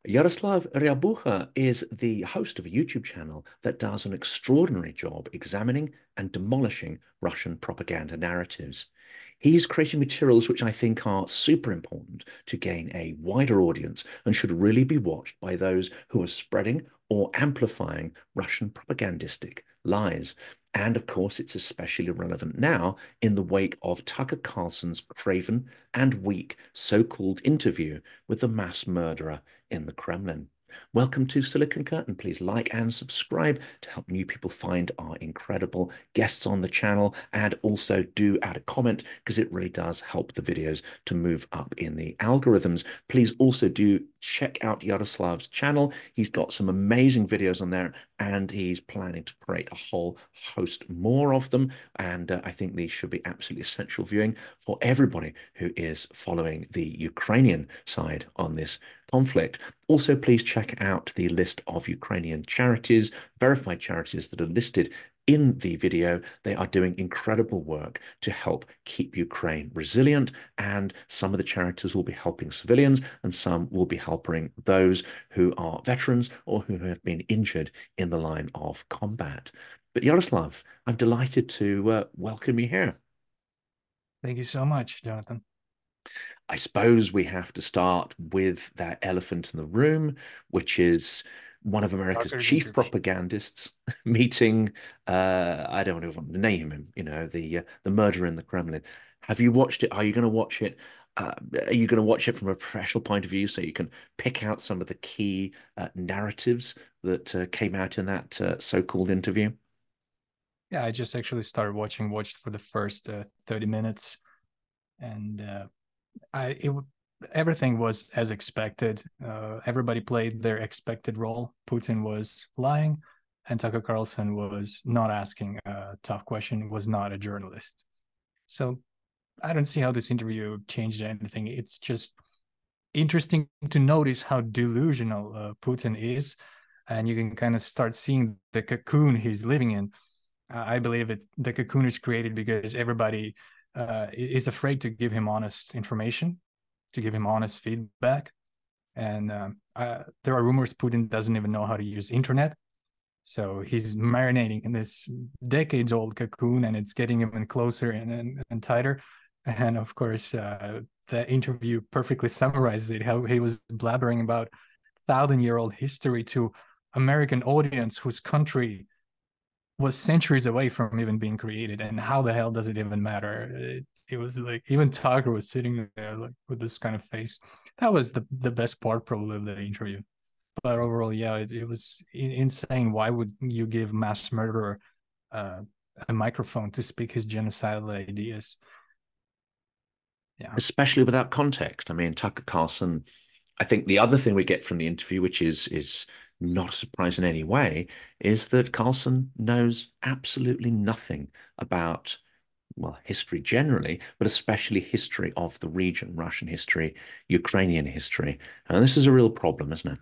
Yaroslav Riabukha is the host of a YouTube channel that does an extraordinary job examining and demolishing Russian propaganda narratives. He's creating materials which I think are super important to gain a wider audience and should really be watched by those who are spreading or amplifying Russian propagandistic lies. And of course, it's especially relevant now in the wake of Tucker Carlson's craven and weak so-called interview with the mass murderer in the Kremlin. Welcome to Silicon Curtain. Please like and subscribe to help new people find our incredible guests on the channel, and also do add a comment because it really does help the videos to move up in the algorithms. Please also do check out Yaroslav's channel. He's got some amazing videos on there, and he's planning to create a whole host more of them. And I think these should be absolutely essential viewing for everybody who is following the Ukrainian side on this conflict. Also, please check out the list of Ukrainian charities, verified charities that are listed in the video. They are doing incredible work to help keep Ukraine resilient, and some of the charities will be helping civilians and some will be helping those who are veterans or who have been injured in the line of combat. But Yaroslav, I'm delighted to welcome you here. Thank you so much, Jonathan. I suppose we have to start with that elephant in the room, which is one of America's Tucker's chief interview. propagandists meeting, I don't want to name him, the murderer in the Kremlin. Have you watched it? Are you going to watch it? Are you going to watch it from a professional point of view so you can pick out some of the key narratives that came out in that so-called interview? Yeah, I just actually started watched for the first 30 minutes, and everything was as expected. Everybody played their expected role. Putin was lying, and Tucker Carlson was not asking a tough question, was not a journalist. So I don't see how this interview changed anything. It's just interesting to notice how delusional Putin is, and you can kind of start seeing the cocoon he's living in. I believe the cocoon is created because everybody is afraid to give him honest information, to give him honest feedback. And there are rumors Putin doesn't even know how to use internet. So he's marinating in this decades-old cocoon, and it's getting even closer and tighter. And of course, the interview perfectly summarizes it, how he was blabbering about 1,000-year-old history to American audience whose country was centuries away from even being created, and how the hell does it even matter? It was like even Tucker was sitting there like with this kind of face. That was the best part probably of the interview. But overall, yeah, it was insane. Why would you give mass murderer a microphone to speak his genocidal ideas? Yeah, Especially without context. I mean, Tucker Carlson, I think the other thing we get from the interview, which is not a surprise in any way, is that Carlson knows absolutely nothing about, well, history generally, but especially history of the region, Russian history, Ukrainian history. And this is a real problem, isn't it?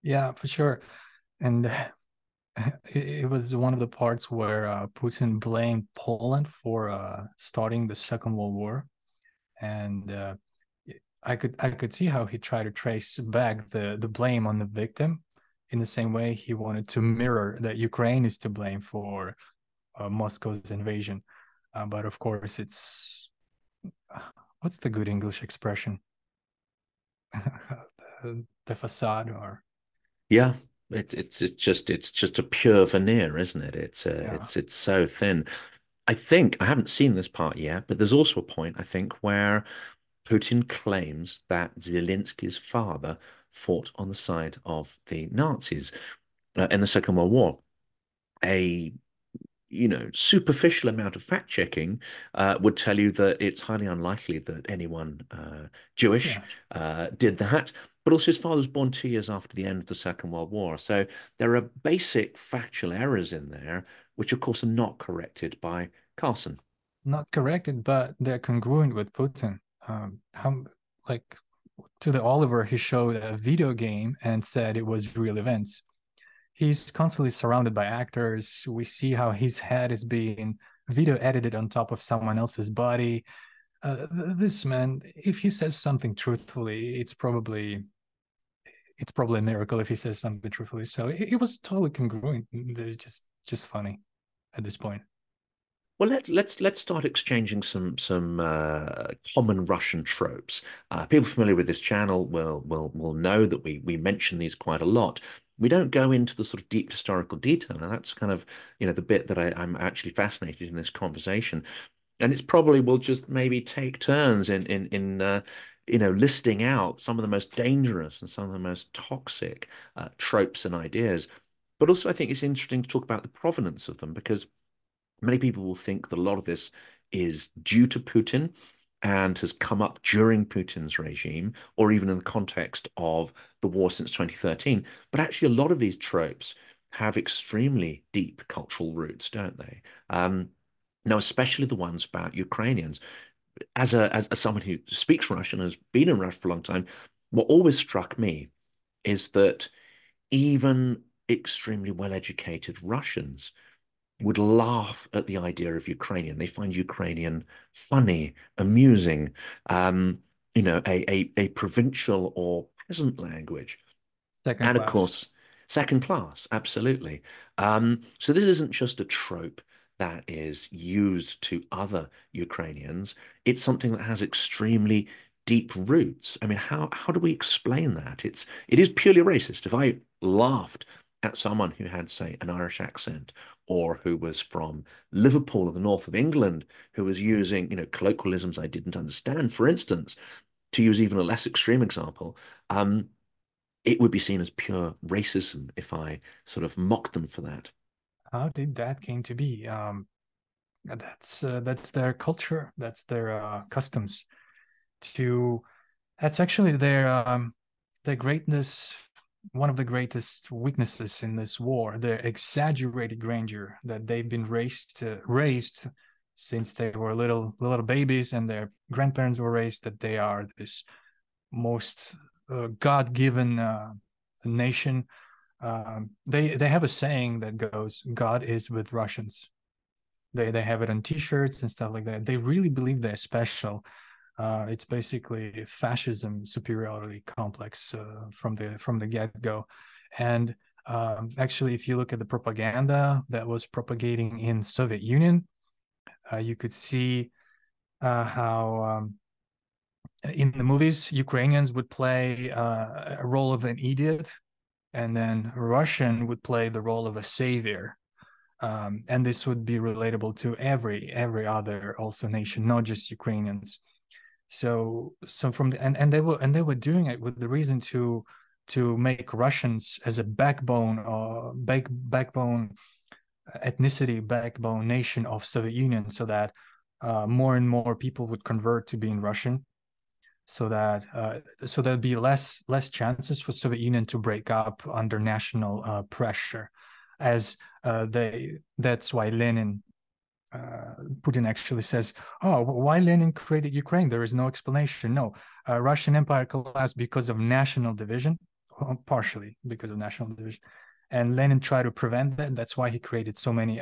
yeah, for sure. And it was one of the parts where Putin blamed Poland for starting the Second World War, and I could see how he tried to trace back the blame on the victim, in the same way he wanted to mirror that Ukraine is to blame for Moscow's invasion. But of course, it's what's the good English expression? The facade, or Yeah. It's just a pure veneer, isn't it? yeah. It's so thin. I think I haven't seen this part yet, but there's also a point I think where Putin claims that Zelensky's father fought on the side of the Nazis in the Second World War. A superficial amount of fact checking would tell you that it's highly unlikely that anyone Jewish Yeah. did that. But also, his father was born 2 years after the end of the Second World War. So there are basic factual errors in there, which, of course, are not corrected by Carlson. Not corrected, but they're congruent with Putin. How, like, to the Oliver, he showed a video game and said it was real events. He's constantly surrounded by actors. We see how his head is being video edited on top of someone else's body. This man, if he says something truthfully, it's probably it's probably a miracle if he says something truthfully. So it was totally congruent. It's just funny at this point. Well, let's start exchanging some common Russian tropes. People familiar with this channel will know that we mention these quite a lot. We don't go into the sort of deep historical detail, and that's kind of the bit that I'm actually fascinated in this conversation. And it's probably we'll just maybe take turns in listing out some of the most dangerous and some of the most toxic tropes and ideas. But also, I think it's interesting to talk about the provenance of them because many people will think that a lot of this is due to Putin and has come up during Putin's regime, or even in the context of the war since 2013. But actually, a lot of these tropes have extremely deep cultural roots, don't they? Now, especially the ones about Ukrainians. As someone who speaks Russian and has been in Russia for a long time, what always struck me is that even extremely well-educated Russians would laugh at the idea of Ukrainian. They find Ukrainian funny, amusing, a provincial or peasant language. Second And of class. course, second class, absolutely. So this isn't just a trope that is used to other Ukrainians. It's something that has extremely deep roots. I mean, how do we explain that? It is purely racist. If I laughed at someone who had, say, an Irish accent or who was from Liverpool or the north of England, who was using, colloquialisms I didn't understand, for instance, to use even a less extreme example, it would be seen as pure racism if I sort of mocked them for that. How did that came to be? That's their culture. That's their customs. That's actually their greatness. One of the greatest weaknesses in this war, their exaggerated grandeur that they've been raised since they were little babies, and their grandparents were raised that they are this most God-given nation. They have a saying that goes, "God is with Russians." They have it on T-shirts and stuff like that. They really believe they're special. It's basically fascism superiority complex from the get-go. And actually, if you look at the propaganda that was propagating in Soviet Union, you could see how in the movies Ukrainians would play a role of an idiot, and then Russian would play the role of a savior. And this would be relatable to every other also nation, not just Ukrainians. So from the and they were doing it with the reason to make Russians as a backbone or backbone ethnicity, backbone nation of Soviet Union, so that more and more people would convert to being Russian, so that there'd be less chances for Soviet Union to break up under national pressure, as that's why Lenin. Putin actually says, "Oh, why Lenin created Ukraine? There is no explanation." No, Russian Empire collapsed because of national division, partially because of national division, and Lenin tried to prevent that. That's why he created so many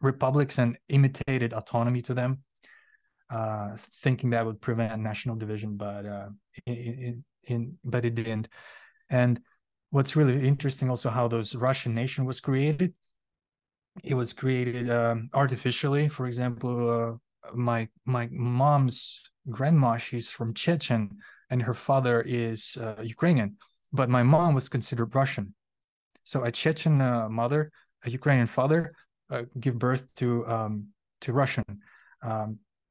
republics and imitated autonomy to them, thinking that would prevent national division, but but it didn't. And what's really interesting also how those Russian nation was created. It was created artificially. For example, my mom's grandma, she's from Chechen, and her father is Ukrainian, but my mom was considered Russian. So a Chechen mother, a Ukrainian father, give birth to Russian.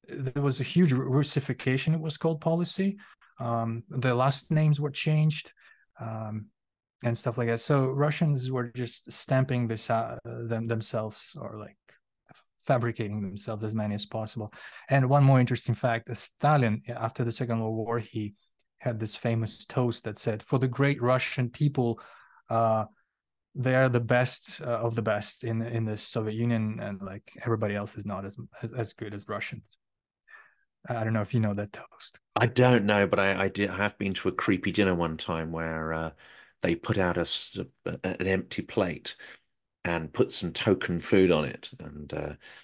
There was a huge Russification, it was called, policy. The last names were changed. And stuff like that. So Russians were just stamping this themselves, or like fabricating themselves as many as possible. And one more interesting fact: Stalin, after the Second World War, he had this famous toast that said, "For the great Russian people, they are the best of the best in the Soviet Union, and like everybody else is not as good as Russians." I don't know if you know that toast. I don't know, but I have been to a creepy dinner one time where they put out an empty plate and put some token food on it and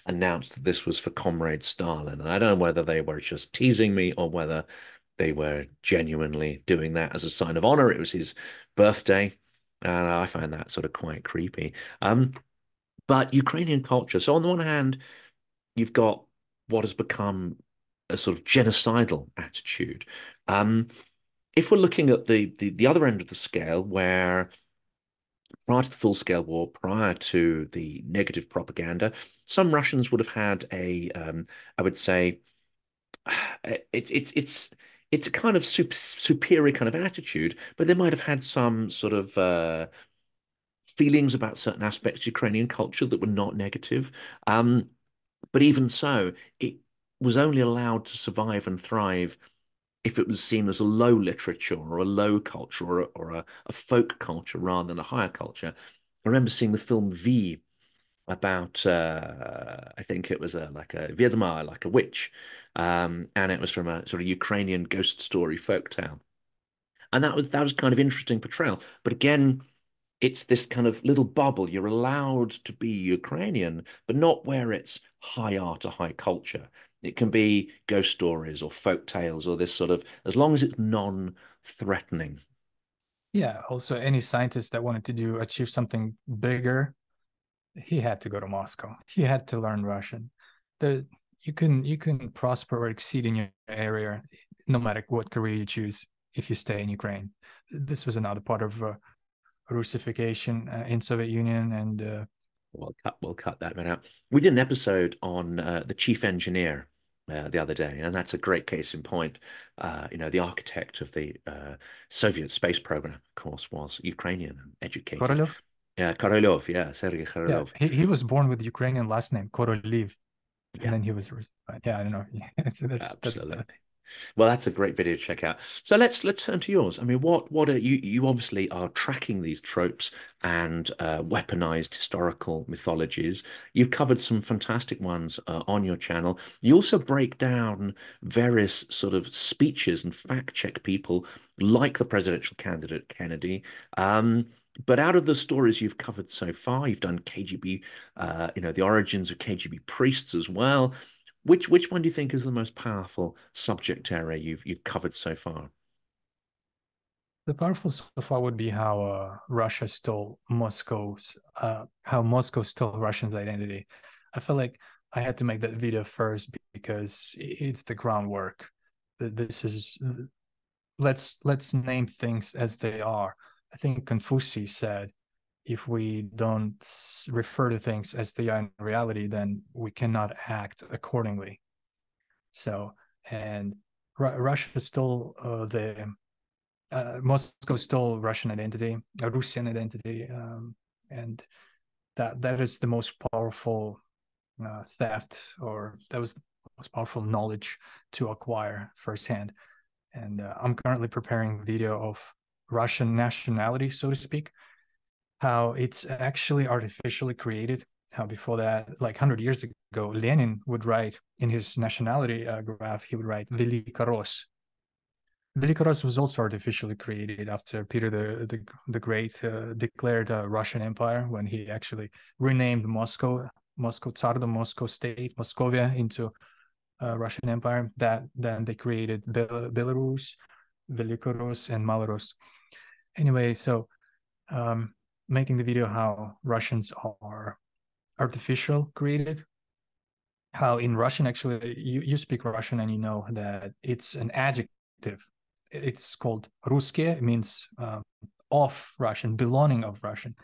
announced that this was for Comrade Stalin. And I don't know whether they were just teasing me or whether they were genuinely doing that as a sign of honor. It was his birthday, and I find that sort of quite creepy. But Ukrainian culture. So on the one hand, you've got what has become a sort of genocidal attitude. Um, if we're looking at the other end of the scale, where prior to the full-scale war, prior to the negative propaganda, some Russians would have had I would say, it's a kind of superior kind of attitude, but they might have had some sort of feelings about certain aspects of Ukrainian culture that were not negative. But even so, it was only allowed to survive and thrive if it was seen as a low literature or a low culture or a folk culture rather than a higher culture. I remember seeing the film V about I think it was like a Vedma, like a witch, and it was from a sort of Ukrainian ghost story folk tale, and that was kind of interesting portrayal. But again, it's this kind of little bubble. You're allowed to be Ukrainian, but not where it's high art or high culture. It can be ghost stories or folk tales or this sort of, as long as it's non-threatening. Yeah. Also, any scientist that wanted to achieve something bigger, he had to go to Moscow. He had to learn Russian. The you can prosper or exceed in your area no matter what career you choose if you stay in Ukraine. This was another part of Russification in Soviet Union, and We'll cut that one out. We did an episode on the chief engineer the other day, and that's a great case in point. The architect of the Soviet space program, of course, was Ukrainian and educated. Korolev. Yeah, Korolev, yeah, Serhiy Yeah, Korolev. he was born with Ukrainian last name Korolev, and Yeah, then he was yeah, I don't know. That's absolutely. Well, that's a great video to check out. So let's turn to yours. I mean, what are you obviously are tracking these tropes and weaponized historical mythologies. You've covered some fantastic ones on your channel. You also break down various sort of speeches and fact check people like the presidential candidate Kennedy. But out of the stories you've covered so far, you've done KGB, the origins of KGB priests as well. Which one do you think is the most powerful subject area you've covered so far? the powerful so far would be how Russia stole how Moscow stole Russians' identity. I feel like I had to make that video first because it's the groundwork. This is let's name things as they are. I think Confucius said, if we don't refer to things as they are in reality, then we cannot act accordingly. So, and Russia stole the Moscow stole Russian identity, Russian identity, and that is the most powerful theft, or that was the most powerful knowledge to acquire firsthand. And I'm currently preparing a video of Russian nationality, so to speak, how it's actually artificially created. How before that, like 100 years ago, Lenin would write in his nationality graph, he would write Velikoros. Velikoros was also artificially created after Peter the Great declared a Russian Empire when he actually renamed Moscow Tsardom, Moscow State, Moscovia into Russian Empire. That then they created Belarus, Velikoros, and Malaros. Anyway, so making the video how Russians are artificial created, how in Russian actually you speak Russian and you know that it's an adjective. It's called Ruske. It means of Russian, belonging of Russian.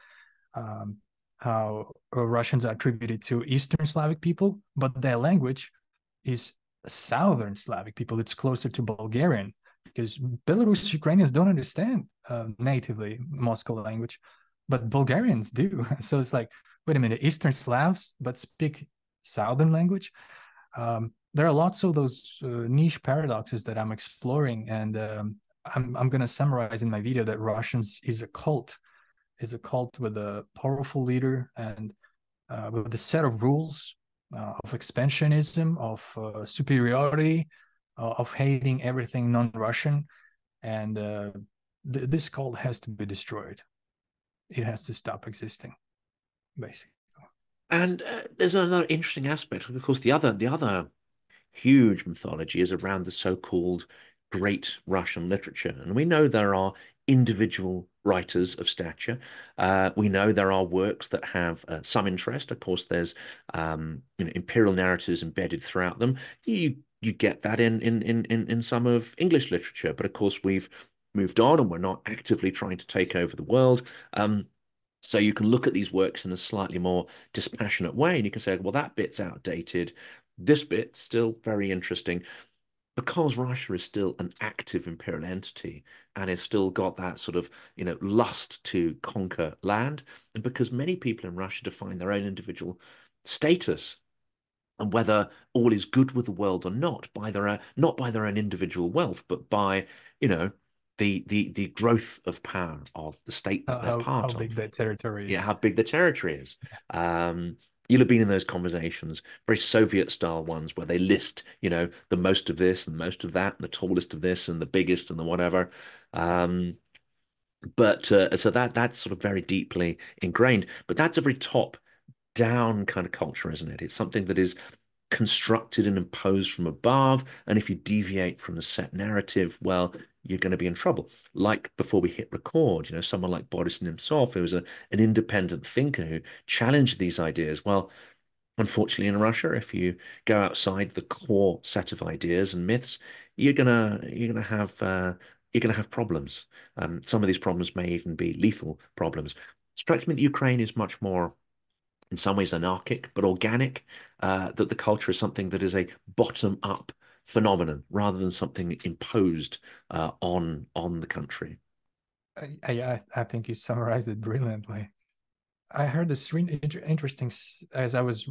How Russians are attributed to Eastern Slavic people, but their language is Southern Slavic people. It's closer to Bulgarian because Belarus Ukrainians don't understand natively Moscow language, but Bulgarians do. So it's like, wait a minute, Eastern Slavs, but speak Southern language. There are lots of those niche paradoxes that I'm exploring, and I'm going to summarize in my video that Russians is a cult with a powerful leader and with a set of rules of expansionism, of superiority, of hating everything non-Russian, and this cult has to be destroyed. It has to stop existing, basically. And there's another interesting aspect. Of course, the other huge mythology is around the so-called great Russian literature. And we know there are individual writers of stature. We know there are works that have some interest. Of course, there's imperial narratives embedded throughout them. You get that in some of English literature, but of course we've moved on and we're not actively trying to take over the world. So you can look at these works in a slightly more dispassionate way, and you can say, well, that bit's outdated. This bit's still very interesting. Because Russia is still an active imperial entity and has still got that sort of, lust to conquer land, and because many people in Russia define their own individual status and whether all is good with the world or not by their not by their own individual wealth, but by, the growth of power of the state that they're part how big of. that territory Yeah, is. how big the territory is. You'll have been in those conversations, very Soviet style ones, where they list, the most of this and most of that, and the tallest of this and the biggest and the whatever. But so that's sort of very deeply ingrained. But that's a very top down kind of culture, isn't it? It's something that is constructed and imposed from above. And if you deviate from the set narrative, well, you're going to be in trouble. Like before we hit record, someone like Boris Nemtsov, who was an independent thinker who challenged these ideas. Well, unfortunately, in Russia, if you go outside the core set of ideas and myths, you're gonna have problems. Some of these problems may even be lethal problems. Strikes me that Ukraine is much more, in some ways, anarchic but organic. That the culture is something that is a bottom-up phenomenon rather than something imposed on the country. I think you summarized it brilliantly. I heard this really interesting as I was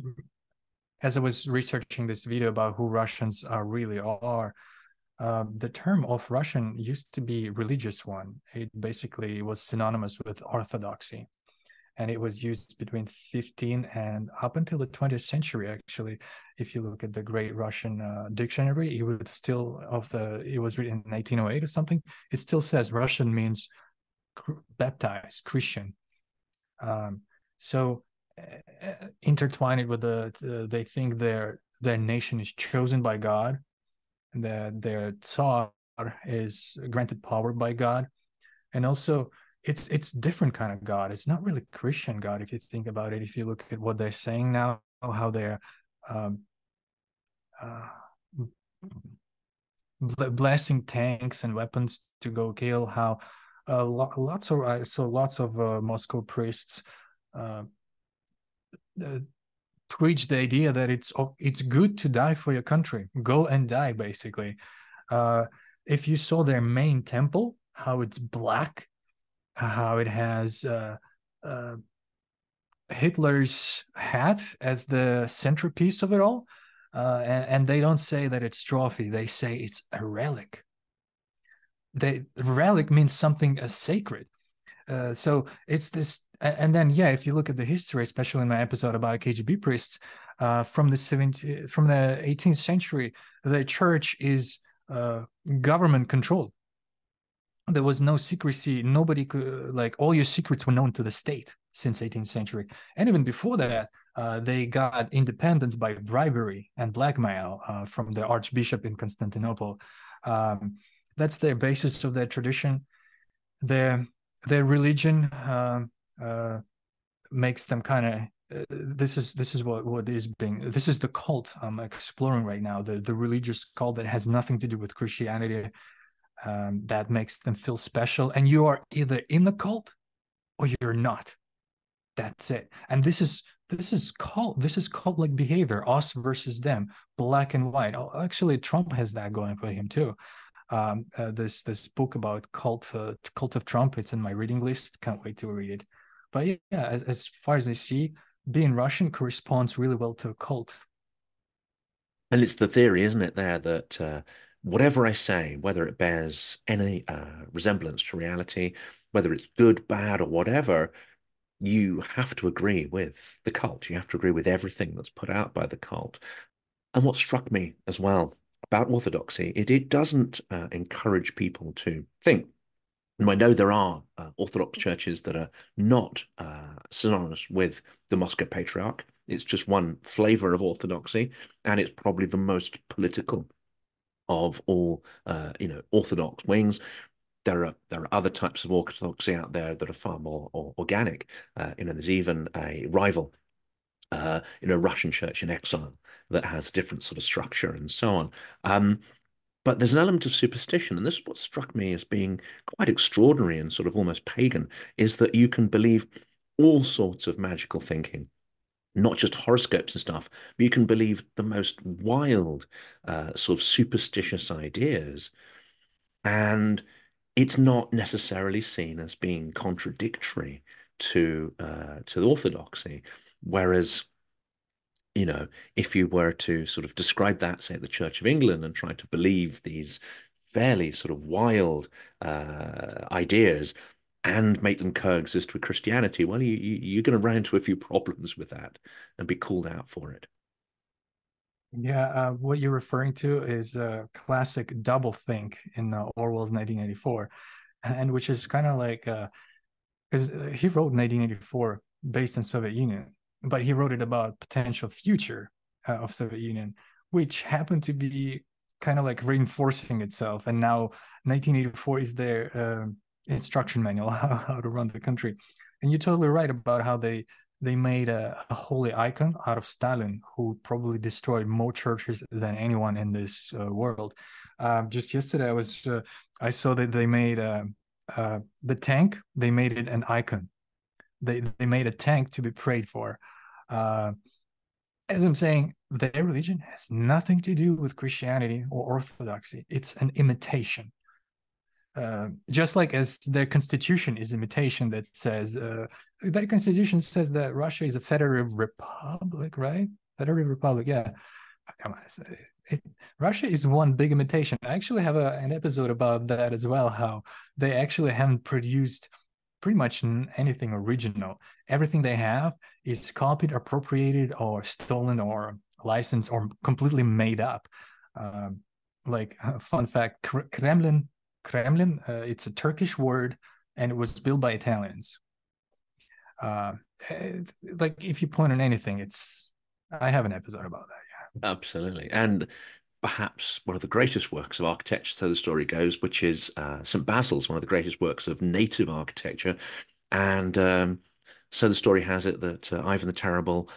researching this video about who Russians are really are. The term of Russian used to be religious one. It basically was synonymous with orthodoxy, and it was used between 15 and up until the 20th century. Actually, if you look at the Great Russian Dictionary, it was written in 1808 or something. It still says Russian means baptized Christian. So intertwine it with they think their nation is chosen by God, and that their Tsar is granted power by God, and also it's different kind of God. It's not really Christian God if you think about it. If you look at what they're saying now, how they're blessing tanks and weapons to go kill, how lots of Moscow priests preach the idea that it's good to die for your country. Go and die, basically. If you saw their main temple, how it's black, how it has Hitler's hat as the centerpiece of it all, and they don't say that it's trophy. They say it's a relic. The relic means something sacred. So it's this, and then if you look at the history, especially in my episode about KGB priests, from the 18th century, the church is government controlled. There was no secrecy. Nobody could, all your secrets were known to the state since 18th century, and even before that, they got independence by bribery and blackmail from the archbishop in Constantinople. That's their basis of their tradition. Their religion makes them kind of this is what is being, this is the cult I'm exploring right now, the religious cult that has nothing to do with Christianity, that makes them feel special, and you are either in the cult or you're not. That's it. And this is cult-like behavior, us versus them, black and white. Actually, Trump has that going for him too. This book about cult of Trump, it's in my reading list. Can't wait to read it. But as far as I see, being Russian corresponds really well to a cult. And it's the theory, isn't it, there that whatever I say, whether it bears any resemblance to reality, whether it's good, bad, or whatever, you have to agree with the cult. You have to agree with everything that's put out by the cult. And what struck me as well about orthodoxy, it doesn't encourage people to think. And I know there are Orthodox churches that are not synonymous with the Moscow Patriarch. It's just one flavor of Orthodoxy, and it's probably the most political of all Orthodox wings. There are other types of orthodoxy out there that are far more organic. There's even a rival, Russian church in exile that has a different sort of structure and so on. But there's an element of superstition, and this is what struck me as being quite extraordinary and sort of almost pagan, is that you can believe all sorts of magical thinking, not just horoscopes and stuff, but you can believe the most wild, sort of superstitious ideas. And it's not necessarily seen as being contradictory to orthodoxy. Whereas, if you were to sort of describe that, say, at the Church of England and try to believe these fairly sort of wild ideas and make them coexist with Christianity, well, you're going to run into a few problems with that and be called out for it. Yeah, what you're referring to is a classic doublethink in Orwell's 1984, and which is kind of like because he wrote 1984 based on Soviet Union, but he wrote it about potential future of Soviet Union, which happened to be kind of like reinforcing itself. And now 1984 is their instruction manual how to run the country. And you're totally right about how they made a holy icon out of Stalin, who probably destroyed more churches than anyone in this world. Just yesterday, I saw that they made the tank. They made it an icon. They made a tank to be prayed for. As I'm saying, their religion has nothing to do with Christianity or Orthodoxy. It's an imitation. Just like as their constitution is imitation that says that constitution says that Russia is a federative republic, right? Federative republic, yeah. Come on, Russia is one big imitation. I actually have an episode about that as well, how they actually haven't produced pretty much anything original. Everything they have is copied, appropriated, or stolen, or licensed, or completely made up. Fun fact, Kremlin, it's a Turkish word, and it was built by Italians. Like if you point on anything, I have an episode about that. Yeah, absolutely. And perhaps one of the greatest works of architecture, so the story goes, which is St. Basil's, one of the greatest works of native architecture. And so the story has it that Ivan the Terrible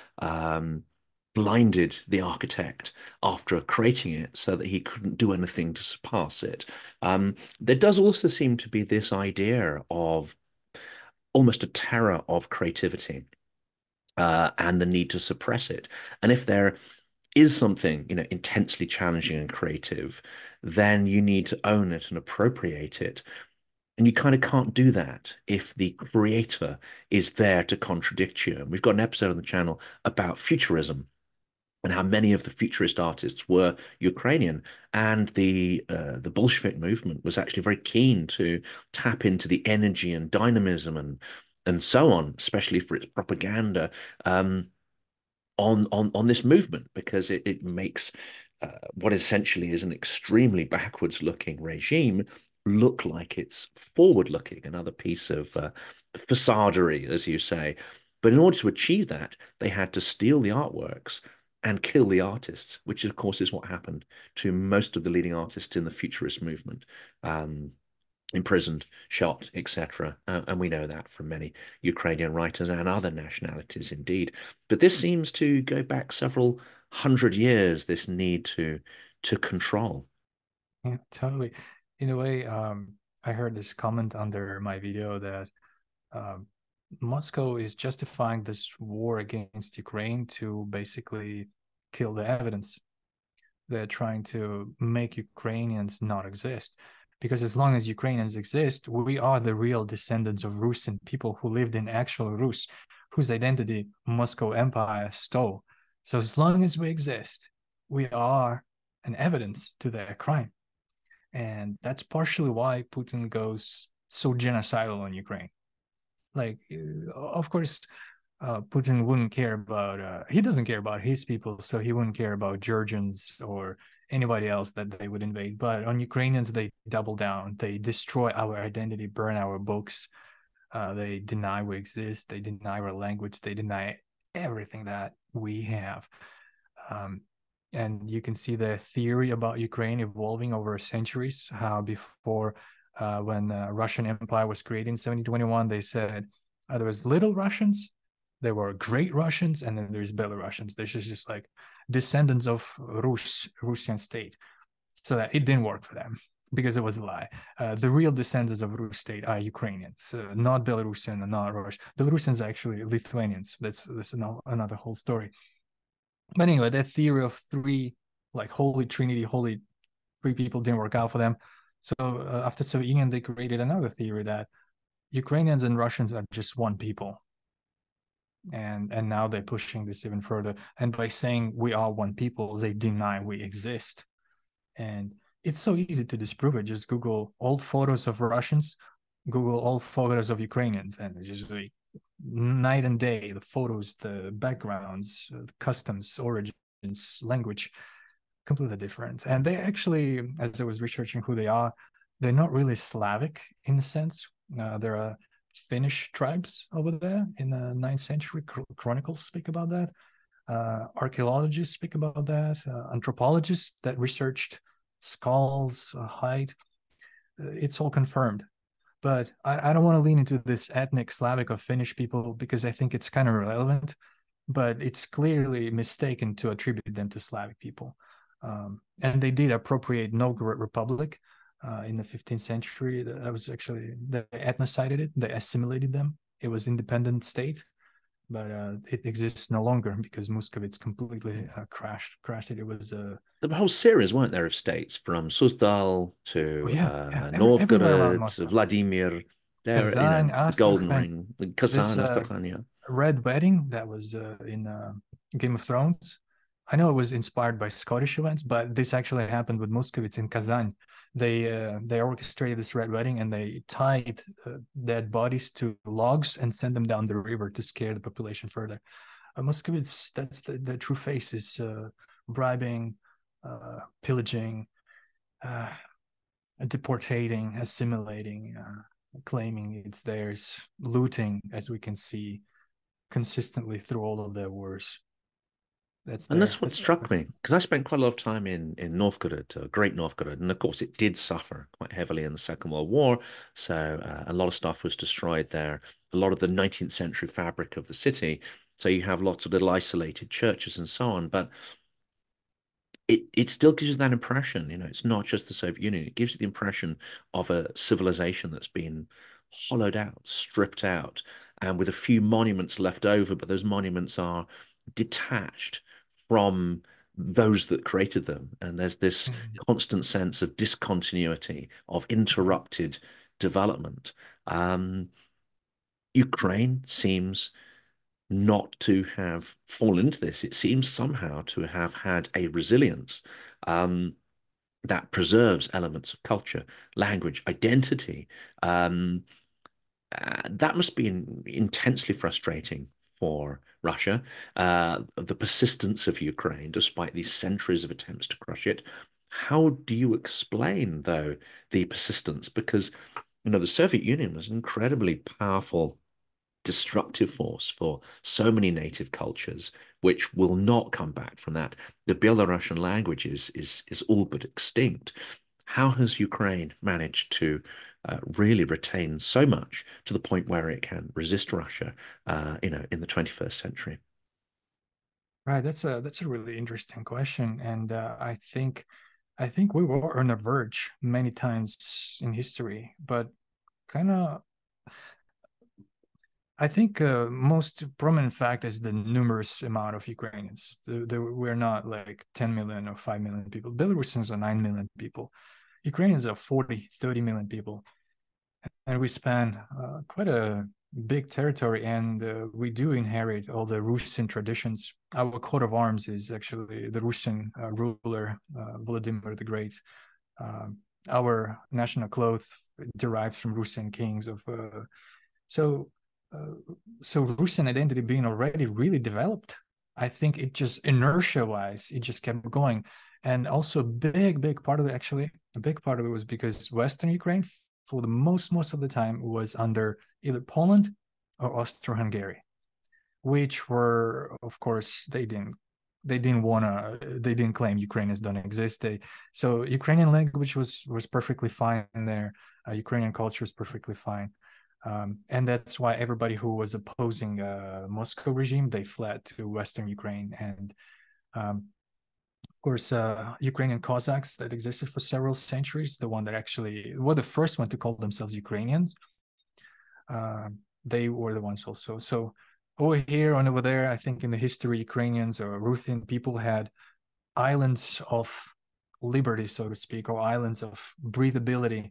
blinded the architect after creating it so that he couldn't do anything to surpass it. There does also seem to be this idea of almost a terror of creativity and the need to suppress it. And if there is something, intensely challenging and creative, then you need to own it and appropriate it. And you kind of can't do that if the creator is there to contradict you. And we've got an episode on the channel about futurism and how many of the futurist artists were Ukrainian. And the Bolshevik movement was actually very keen to tap into the energy and dynamism and so on, especially for its propaganda on this movement, because it makes what essentially is an extremely backwards looking regime look like it's forward looking, another piece of façadery, as you say. But in order to achieve that, they had to steal the artworks and kill the artists, which of course is what happened to most of the leading artists in the futurist movement. Imprisoned, shot, etc. And we know that from many Ukrainian writers and other nationalities indeed. But this seems to go back several hundred years, this need to control. yeah, totally. In a way, I heard this comment under my video that Moscow is justifying this war against Ukraine to basically kill the evidence. They're trying to make Ukrainians not exist. Because as long as Ukrainians exist, we are the real descendants of Rus and people who lived in actual Rus, whose identity Moscow Empire stole. So as long as we exist, we are an evidence to their crime. And that's partially why Putin goes so genocidal on Ukraine. Like, of course, Putin wouldn't care about, he doesn't care about his people, so he wouldn't care about Georgians or anybody else that they would invade. But on Ukrainians, they double down. They destroy our identity, burn our books. They deny we exist. They deny our language. They deny everything that we have. And you can see the theory about Ukraine evolving over centuries, how before when Russian Empire was created in 1721, they said there was little Russians, there were great Russians, and then there's Belarusians. This is just like descendants of Russian state. So that it didn't work for them because it was a lie. The real descendants of Rus state are Ukrainians, not Belarusian, not Russian. Belarusians are actually Lithuanians. That's another whole story. But anyway, that theory of three, like holy trinity, holy three people didn't work out for them. So after Soviet Union, they created another theory that Ukrainians and Russians are just one people. And now they're pushing this even further. And by saying we are one people, they deny we exist. And it's so easy to disprove it. Just Google old photos of Russians, Google old photos of Ukrainians, and it's just like night and day. The photos, the backgrounds, the customs, origins, language, completely different. And they actually, as I was researching who they are, they're not really Slavic in a sense. There are Finnish tribes over there in the 9th century. Chronicles speak about that. Archaeologists speak about that. Anthropologists that researched skulls, height. It's all confirmed. But I don't want to lean into this ethnic Slavic or Finnish people because I think it's kind of irrelevant. But it's clearly mistaken to attribute them to Slavic people. And they did appropriate Novgorod Republic in the 15th century. That was actually, they ethnocided it, they assimilated them. It was an independent state, but it exists no longer because Muscovits completely crashed it. It was the whole series, weren't there, of states from Suzdal to everywhere around Novgorod to Moscow. Vladimir. There, Kazan, the Golden Astrakhan, Ring, the Kazan, this Astrakhan, yeah. Red Wedding that was in Game of Thrones. I know it was inspired by Scottish events, but this actually happened with Muscovits in Kazan. They orchestrated this Red Wedding and they tied dead bodies to logs and sent them down the river to scare the population further. Muscovits, that's the true face, is bribing, pillaging, deportating, assimilating, claiming it's theirs, looting, as we can see consistently through all of their wars. That's what struck me, because I spent quite a lot of time in Novgorod, Great Novgorod, and of course it did suffer quite heavily in the Second World War, so a lot of stuff was destroyed there. A lot of the 19th century fabric of the city, so you have lots of little isolated churches and so on, but it still gives you that impression, it's not just the Soviet Union, it gives you the impression of a civilization that's been hollowed out, stripped out, and with a few monuments left over, but those monuments are detached from those that created them. And there's this constant sense of discontinuity, of interrupted development. Ukraine seems not to have fallen into this. It seems somehow to have had a resilience that preserves elements of culture, language, identity. That must be intensely frustrating for Russia, the persistence of Ukraine, despite these centuries of attempts to crush it. How do you explain, though, the persistence? Because, the Soviet Union was an incredibly powerful destructive force for so many native cultures, which will not come back from that. The Belarusian language is all but extinct. How has Ukraine managed to really retain so much to the point where it can resist Russia, in the 21st century? Right, that's a really interesting question, and I think we were on the verge many times in history, but kind of. I think most prominent fact is the numerous amount of Ukrainians. We're not like 10 million or 5 million people. Belarusians are 9 million people. Ukrainians are 40, 30 million people. And we span quite a big territory, and we do inherit all the Russian traditions. Our coat of arms is actually the Russian ruler, Vladimir the Great. Our national cloth derives from Russian kings of... So Russian identity being already really developed, I think it just inertia-wise, it just kept going. And also a big part of it, actually, a big part of it was because Western Ukraine, for the most of the time, was under either Poland or Austro-Hungary, which were, of course, they didn't they didn't claim Ukrainians don't exist. So Ukrainian language was perfectly fine there. Ukrainian culture is perfectly fine. And that's why everybody who was opposing Moscow regime, they fled to Western Ukraine. And of course, Ukrainian Cossacks that existed for several centuries, the one that actually were the first one to call themselves Ukrainians, they were the ones also. So over here and over there, I think in the history, Ukrainians or Ruthian people had islands of liberty, so to speak, or islands of breathability.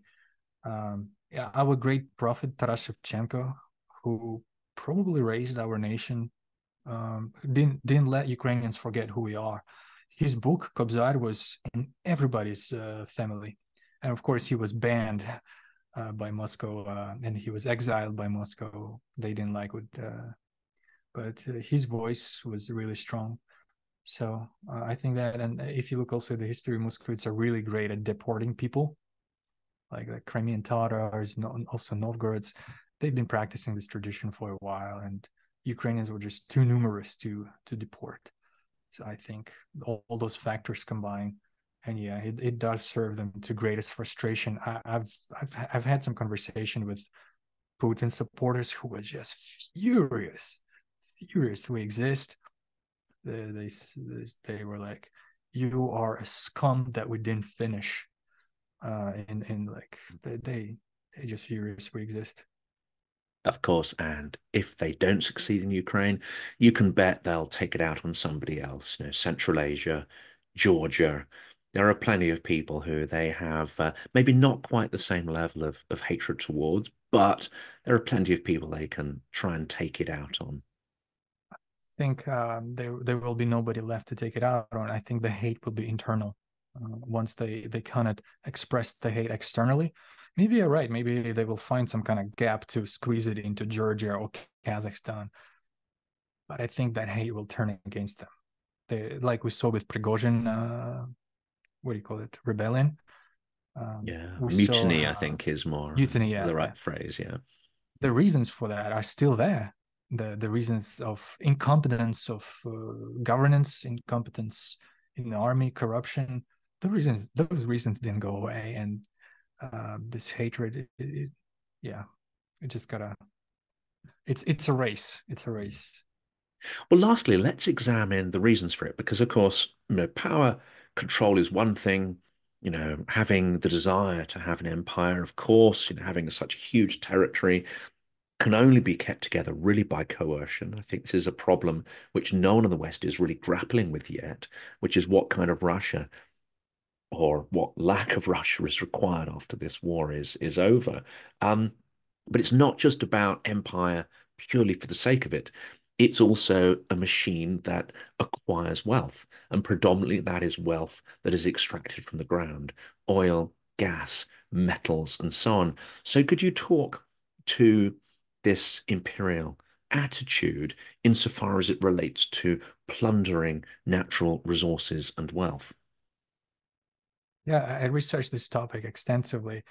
Our great prophet Taras Shevchenko, who probably raised our nation, didn't let Ukrainians forget who we are. His book Kobzar was in everybody's family, and of course he was banned by Moscow, and he was exiled by Moscow. They didn't like it, but his voice was really strong. So I think that, and if you look also at the history, Muscovites are really great at deporting people, like the Crimean Tatars, also Novgorods. They've been practicing this tradition for a while, and Ukrainians were just too numerous to deport. So I think all those factors combine, and yeah, it does serve them to greatest frustration. I've had some conversation with Putin supporters who were just furious we exist. They were like, "You are a scum that we didn't finish," and like they just furious we exist. Of course, and if they don't succeed in Ukraine, you can bet they'll take it out on somebody else. Central Asia, Georgia. There are plenty of people who they have maybe not quite the same level of hatred towards, but there are plenty of people they can try and take it out on. I think there will be nobody left to take it out on. I think the hate will be internal. Once they cannot express the hate externally, maybe you're right. Maybe they will find some kind of gap to squeeze it into Georgia or Kazakhstan. But I think that hate will turn against them. Like we saw with Prigozhin, what do you call it? Rebellion. Mutiny, I think, is more mutiny, the right phrase. Yeah. The reasons for that are still there. The reasons of incompetence of governance, incompetence in the army, corruption. Those reasons didn't go away, and this hatred is it just gotta, it's a race. Well, lastly, let's examine the reasons for it, because of course, power control is one thing. Having the desire to have an empire, of course, having such a huge territory can only be kept together really by coercion. I think this is a problem which no one in the West is really grappling with yet, which is what kind of Russia or what lack of Russia is required after this war is over. But it's not just about empire purely for the sake of it. It's also a machine that acquires wealth, and predominantly that is wealth that is extracted from the ground, oil, gas, metals, and so on. So could you talk to this imperial attitude insofar as it relates to plundering natural resources and wealth? Yeah, I researched this topic extensively.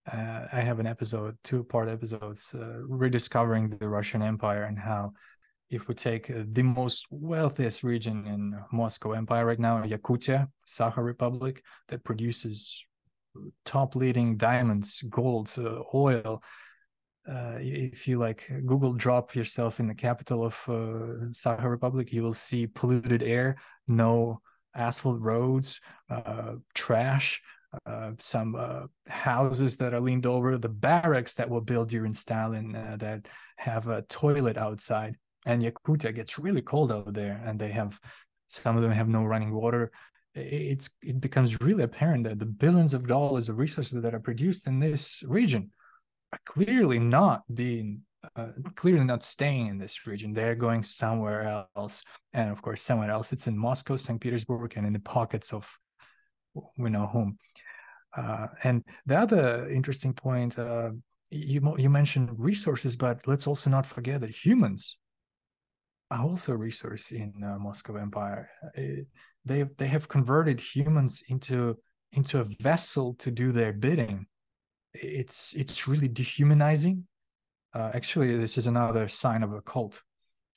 I have an episode, 2-part episodes, rediscovering the Russian Empire, and how if we take the most wealthiest region in Moscow Empire right now, Yakutia, Sakha Republic, that produces top leading diamonds, gold, oil. If you Google drop yourself in the capital of Sakha Republic, you will see polluted air, no asphalt roads, trash, some houses that are leaned over, the barracks that were built during Stalin that have a toilet outside. And Yakutia gets really cold out there, and some of them have no running water. It becomes really apparent that the billions of dollars of resources that are produced in this region are clearly not staying in this region. They're going somewhere else. And of course, somewhere else, it's in Moscow, St. Petersburg, and in the pockets of we know whom. And the other interesting point, you mentioned resources, but let's also not forget that humans are also a resource in Moscow Empire. They have converted humans into a vessel to do their bidding. It's really dehumanizing. Actually, this is another sign of a cult.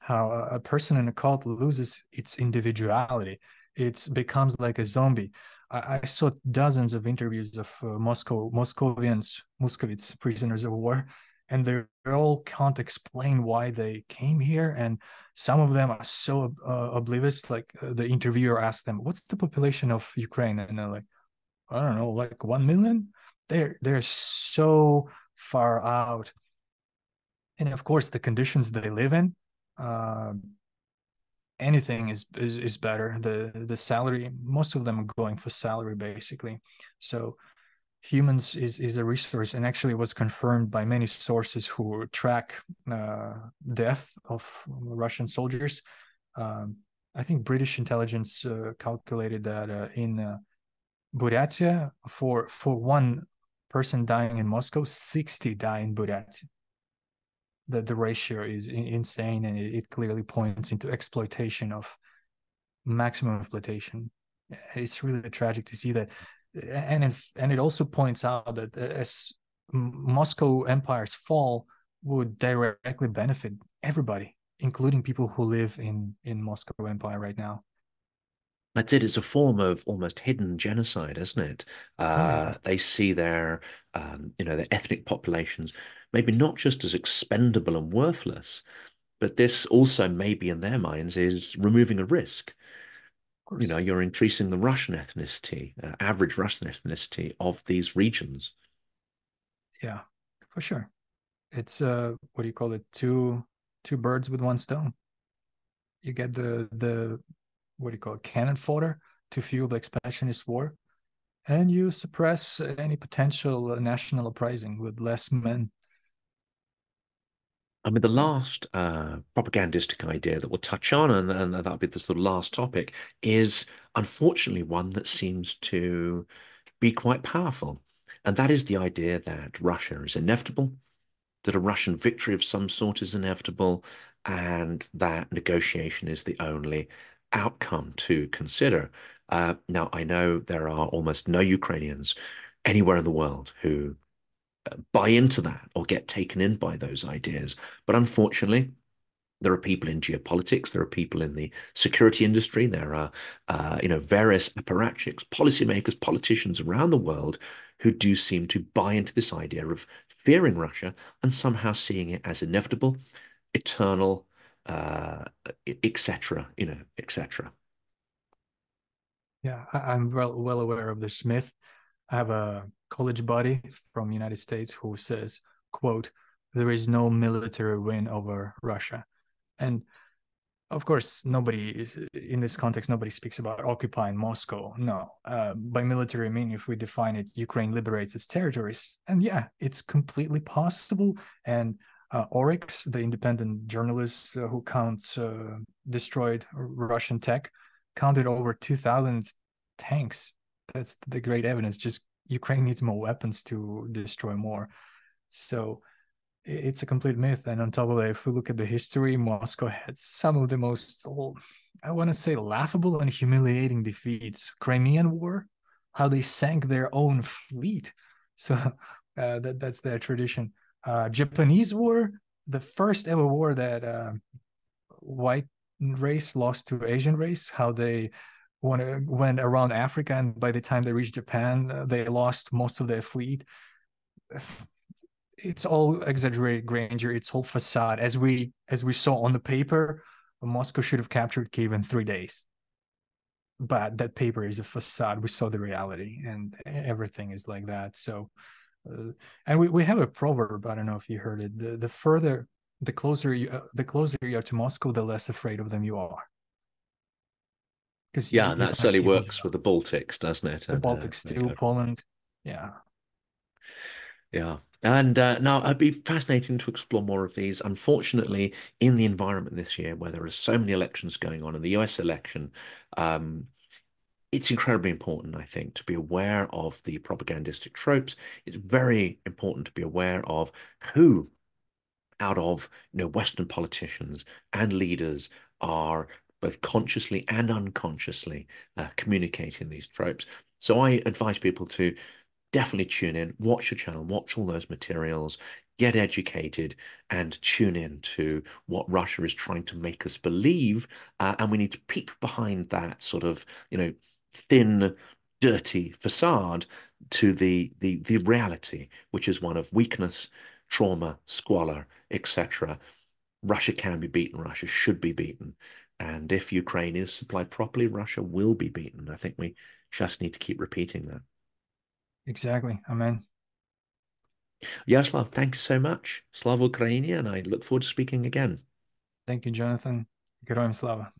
how a person in a cult loses its individuality. It becomes like a zombie. I saw dozens of interviews of Muscovitz prisoners of war, and they all can't explain why they came here. And some of them are so oblivious. Like the interviewer asked them, "What's the population of Ukraine?" And they're like, "I don't know, like 1 million." They're so far out, and of course, the conditions they live in. Uh, Anything is better. The salary, most of them are going for salary basically. So humans is a resource, and actually was confirmed by many sources who track death of Russian soldiers. I think British intelligence calculated that in Buryatia, for one person dying in Moscow, 60 die in Buryatia. The ratio is insane, and it clearly points into exploitation of maximum exploitation. It's really tragic to see that, and it also points out that as Moscow empire's fall would directly benefit everybody, including people who live in Moscow empire right now. That's it. It's a form of almost hidden genocide, isn't it? Oh yeah, They see their, their ethnic populations maybe not just as expendable and worthless, but this also maybe in their minds is removing a risk. of course. You're increasing the Russian ethnicity, average Russian ethnicity of these regions. Yeah, for sure. It's what do you call it? Two birds with one stone. You get the what do you call it? Cannon fodder to fuel the expansionist war, and you suppress any potential national uprising with less men. I mean, the last propagandistic idea that we'll touch on, and that'll be the sort of last topic, is unfortunately one that seems to be quite powerful. And that is the idea that Russia is inevitable, that a Russian victory of some sort is inevitable, and that negotiation is the only outcome to consider. Now, I know there are almost no Ukrainians anywhere in the world who buy into that or get taken in by those ideas. But unfortunately, there are people in geopolitics, there are people in the security industry, there are, various apparatchiks, policymakers, politicians around the world who do seem to buy into this idea of fearing Russia and somehow seeing it as inevitable, eternal, etc., etc. Yeah, I'm well aware of this myth. I have a college buddy from the United States who says, quote, "There is no military win over Russia." And of course, nobody is in this context, nobody speaks about occupying Moscow. No. By military, I mean, if we define it, Ukraine liberates its territories. And yeah, it's completely possible. And Oryx, the independent journalist who counts destroyed Russian tech, counted over 2,000 tanks. That's the great evidence. Just Ukraine needs more weapons to destroy more. So it's a complete myth. And on top of that, if we look at the history, Moscow had some of the most, I want to say, laughable and humiliating defeats. Crimean War, how they sank their own fleet. So that's their tradition. Japanese War, the first ever war that white race lost to Asian race, how they went around Africa, and by the time they reached Japan, they lost most of their fleet. It's all exaggerated grandeur. It's all facade. As we saw on the paper, Moscow should have captured Kiev in 3 days. But that paper is a facade. We saw the reality, and everything is like that. So, and we have a proverb. I don't know if you heard it. The closer you are to Moscow, the less afraid of them you are. Because Yeah, and you're that gonna certainly see works with the Baltics, doesn't it? the And Baltics too, Poland. Yeah. yeah. And now it'd be fascinating to explore more of these. Unfortunately, in the environment this year, where there are so many elections going on, in the US election, it's incredibly important, I think, to be aware of the propagandistic tropes. It's very important to be aware of who out of Western politicians and leaders are both consciously and unconsciously communicating these tropes. So I advise people to definitely tune in, watch the channel, watch all those materials, get educated, and tune in to what Russia is trying to make us believe. And we need to peep behind that sort of, thin, dirty facade to the reality, which is one of weakness, trauma, squalor, etc. Russia can be beaten. Russia should be beaten. And if Ukraine is supplied properly, Russia will be beaten. I think we just need to keep repeating that. Exactly. Amen. Yaroslav, thank you so much. Slava Ukraini, and I look forward to speaking again. Thank you, Jonathan. Herojam Slava.